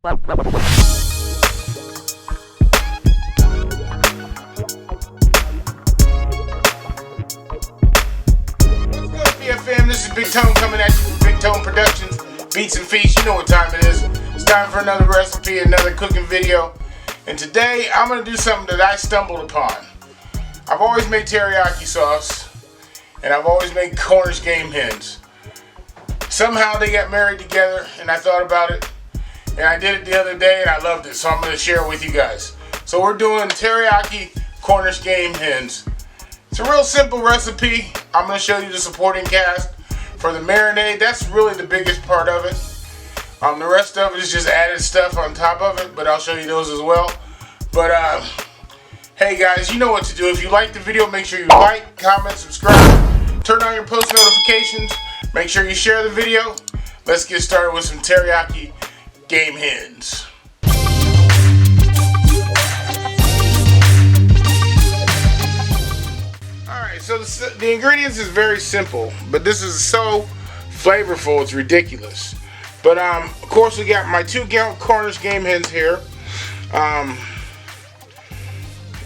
BFM, this is Big Tone coming at you from Big Tone Productions, Beats and Feasts. You know what time it is. It's time for another recipe, another cooking video. And today I'm going to do something that I stumbled upon. I've always made teriyaki sauce, and I've always made Cornish game hens. Somehow they got married together, and I thought about it, and I did it the other day, and I loved it, so I'm going to share it with you guys. So we're doing teriyaki Cornish game hens. It's a real simple recipe. I'm going to show you the supporting cast for the marinade. That's really the biggest part of it. The rest of it is just added stuff on top of it, but I'll show you those as well. But hey guys, you know what to do. If you like the video, make sure you like, comment, subscribe, turn on your post notifications, make sure you share the video. Let's get started with some teriyaki game hens. Alright, so the ingredients is very simple, but this is so flavorful, it's ridiculous. But of course we got my 2 Cornish game hens here.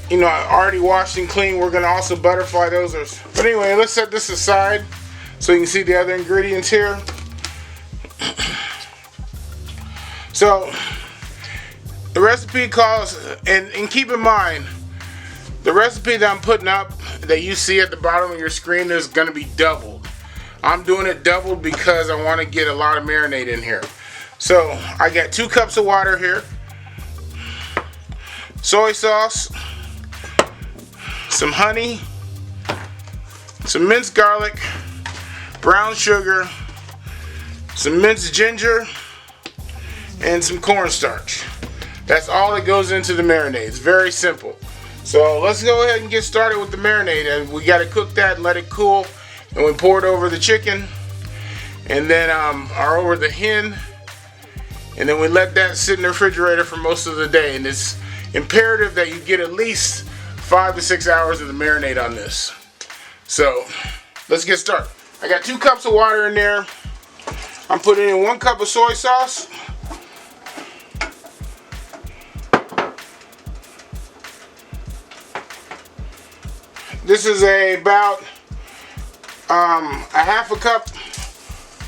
You know, I already washed and cleaned. We're gonna also butterfly those. But anyway, let's set this aside so you can see the other ingredients here. So the recipe calls, and keep in mind, the recipe that I'm putting up that you see at the bottom of your screen is gonna be doubled. I'm doing it doubled because I want to get a lot of marinade in here. So I got 2 cups of water here, soy sauce, some honey, some minced garlic, brown sugar, some minced ginger, and some cornstarch. That's all that goes into the marinade. It's very simple. So let's go ahead and get started with the marinade. And we got to cook that and let it cool. And we pour it over the chicken, and then or over the hen, and then we let that sit in the refrigerator for most of the day. And it's imperative that you get at least 5 to 6 hours of the marinade on this. So let's get started. I got 2 cups of water in there. I'm putting in 1 cup of soy sauce. This is about a half a cup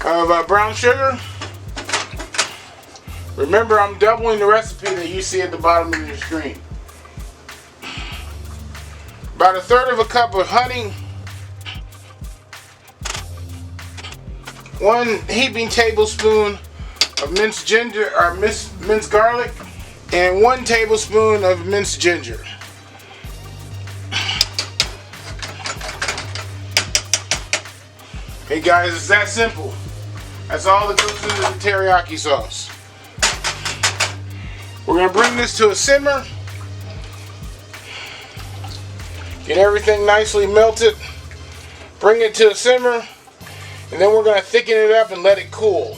of brown sugar. Remember, I'm doubling the recipe that you see at the bottom of your screen. About 1/3 of a cup of honey. 1 heaping tablespoon of minced ginger or minced garlic, and 1 tablespoon of minced ginger. Hey guys, it's that simple. That's all that goes into the teriyaki sauce. We're going to bring this to a simmer. Get everything nicely melted. Bring it to a simmer. And then we're going to thicken it up and let it cool.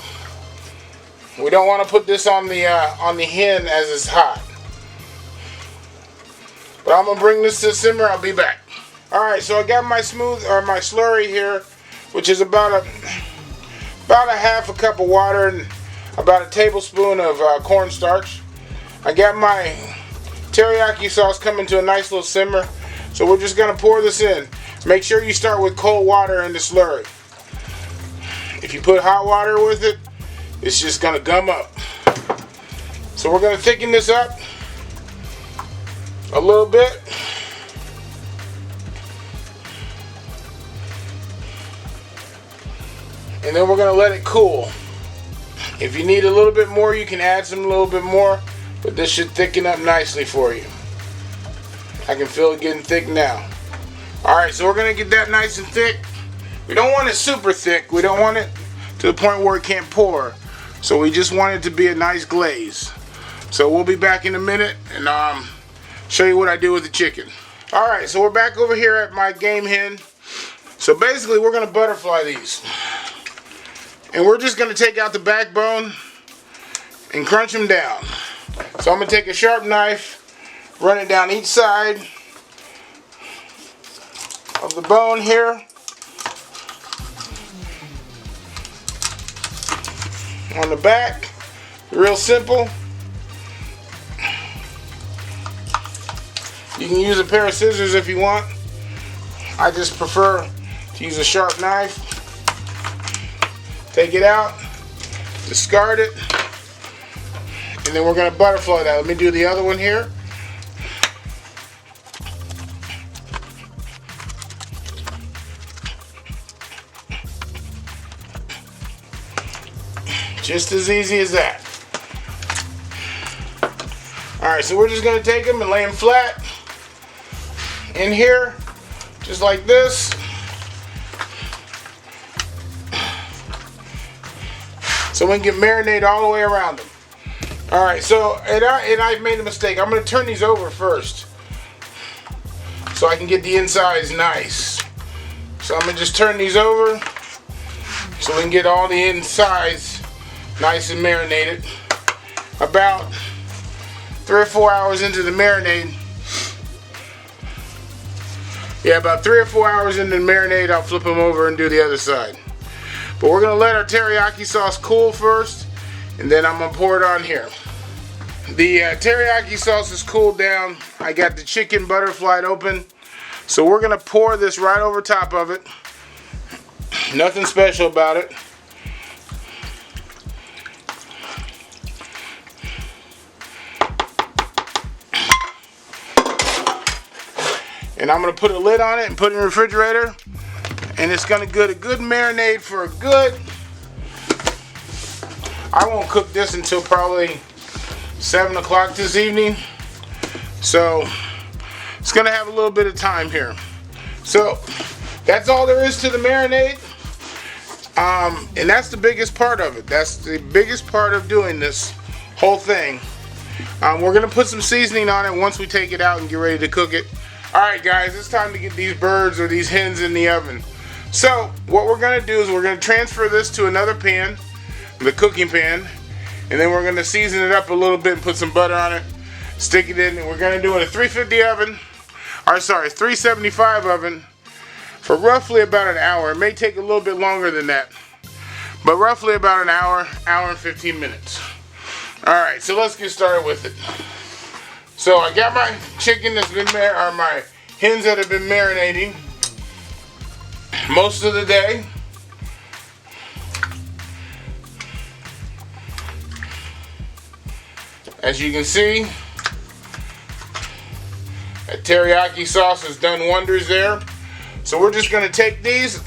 We don't want to put this on the hen as it's hot. But I'm going to bring this to a simmer. I'll be back. Alright, so I got my my slurry here, which is about a half a cup of water and about a tablespoon of cornstarch. I got my teriyaki sauce coming to a nice little simmer, so we're just going to pour this in. Make sure you start with cold water in the slurry. If you put hot water with it, it's just going to gum up. So we're going to thicken this up a little bit. And then we're going to let it cool. If you need a little bit more, you can add a little bit more, but this should thicken up nicely for you. I can feel it getting thick now. Alright, so we're going to get that nice and thick. We don't want it super thick. We don't want it to the point where it can't pour. So we just want it to be a nice glaze. So we'll be back in a minute and show you what I do with the chicken. Alright, so we're back over here at my game hen. So basically we're going to butterfly these. And we're just going to take out the backbone and crunch them down. So I'm going to take a sharp knife, run it down each side of the bone here. On the back, real simple. You can use a pair of scissors if you want. I just prefer to use a sharp knife. Take it out, discard it, and then we're going to butterfly that. Let me do the other one here. Just as easy as that. Alright, so we're just going to take them and lay them flat in here, just like this. So we can get marinade all the way around them. Alright, so, and I made a mistake. I'm going to turn these over first, so I can get the insides nice. So I'm going to just turn these over, so we can get all the insides nice and marinated. About 3 or 4 hours into the marinade. Yeah, about 3 or 4 hours into the marinade, I'll flip them over and do the other side. But we're going to let our teriyaki sauce cool first, and then I'm going to pour it on here. The teriyaki sauce is cooled down. I got the chicken butterflied open. So we're going to pour this right over top of it. Nothing special about it. And I'm going to put a lid on it and put it in the refrigerator. And it's going to get a good marinade for a good... I won't cook this until probably 7 o'clock this evening. So it's going to have a little bit of time here. So that's all there is to the marinade. And that's the biggest part of it. That's the biggest part of doing this whole thing. We're going to put some seasoning on it once we take it out and get ready to cook it. Alright guys, it's time to get these birds or these hens in the oven. So what we're going to do is we're going to transfer this to another pan, the cooking pan, and then we're going to season it up a little bit and put some butter on it, stick it in, and we're going to do it in a 350 oven, or sorry, 375 oven for roughly about an hour. It may take a little bit longer than that, but roughly about an hour, hour and 15 minutes. Alright, so let's get started with it. So I got my chicken that's been or my hens that have been marinating most of the day. As you can see, that teriyaki sauce has done wonders there. So we're just going to take these,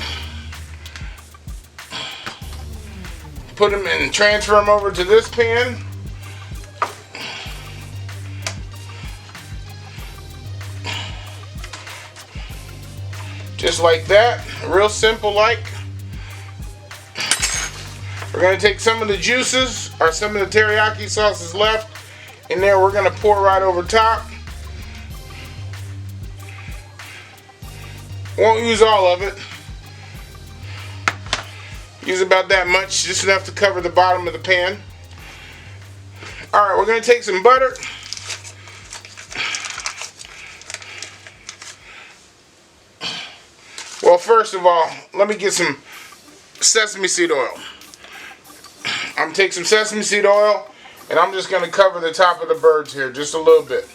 put them and transfer them over to this pan. Just like that, real simple like. We're going to take some of the juices, or some of the teriyaki sauces left in there, we're going to pour right over top. Won't use all of it. Use about that much, just enough to cover the bottom of the pan. Alright, we're going to take some butter. Well, first of all, let me get some sesame seed oil. I'm going to take some sesame seed oil, and I'm just going to cover the top of the birds here just a little bit.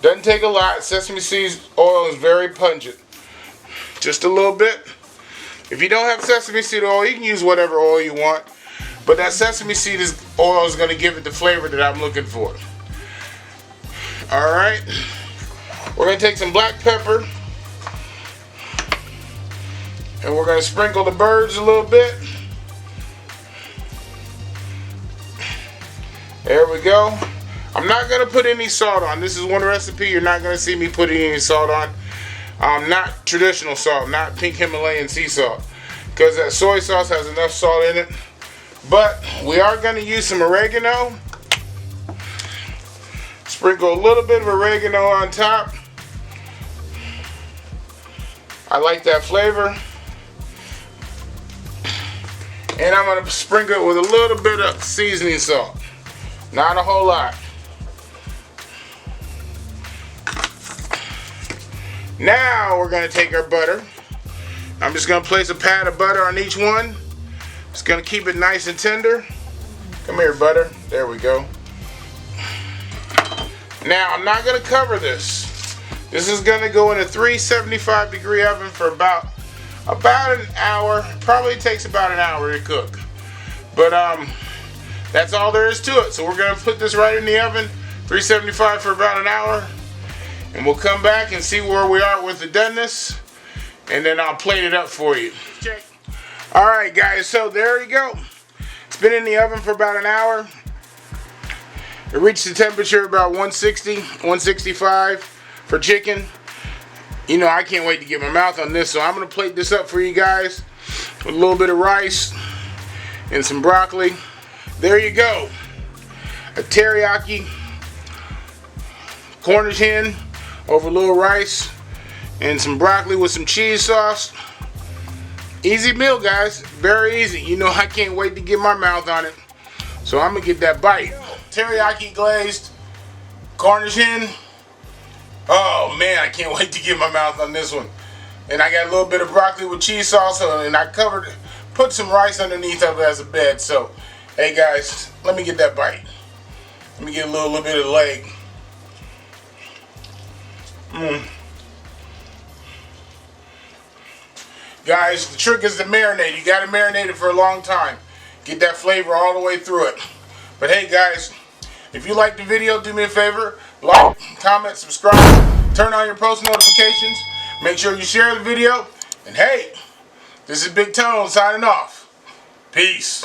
Doesn't take a lot. Sesame seed oil is very pungent. Just a little bit. If you don't have sesame seed oil, you can use whatever oil you want. But that sesame seed oil is going to give it the flavor that I'm looking for. Alright. We're going to take some black pepper. And we're going to sprinkle the birds a little bit. There we go. I'm not going to put any salt on. This is one recipe you're not going to see me putting any salt on. Not traditional salt, not pink Himalayan sea salt, because that soy sauce has enough salt in it. But we are going to use some oregano. Sprinkle a little bit of oregano on top. I like that flavor. And I'm going to sprinkle it with a little bit of seasoning salt. Not a whole lot. Now we're going to take our butter. I'm just going to place a pat of butter on each one. Just going to keep it nice and tender. Come here, butter. There we go. Now I'm not going to cover this. This is going to go in a 375 degree oven for about an hour. Probably takes about an hour to cook. But that's all there is to it. So we're going to put this right in the oven, 375 for about an hour. And we'll come back and see where we are with the doneness. And then I'll plate it up for you. Check. Alright guys, so there you go. It's been in the oven for about an hour. It reached the temperature about 160, 165 for chicken. You know, I can't wait to get my mouth on this, so I'm going to plate this up for you guys with a little bit of rice and some broccoli. There you go. A teriyaki Cornish hen over a little rice and some broccoli with some cheese sauce. Easy meal, guys. Very easy. You know, I can't wait to get my mouth on it. So I'm going to get that bite. Teriyaki glazed Cornish hen. Oh man, I can't wait to get my mouth on this one. And I got a little bit of broccoli with cheese sauce, and I put some rice underneath of it as a bed. So, hey guys, let me get that bite. Let me get a little bit of the leg. Guys, the trick is to marinate. You got to marinate it for a long time. Get that flavor all the way through it. But hey guys, if you liked the video, do me a favor. Like, comment, subscribe, turn on your post notifications. Make sure you share the video. And hey, this is Big Tone signing off. Peace.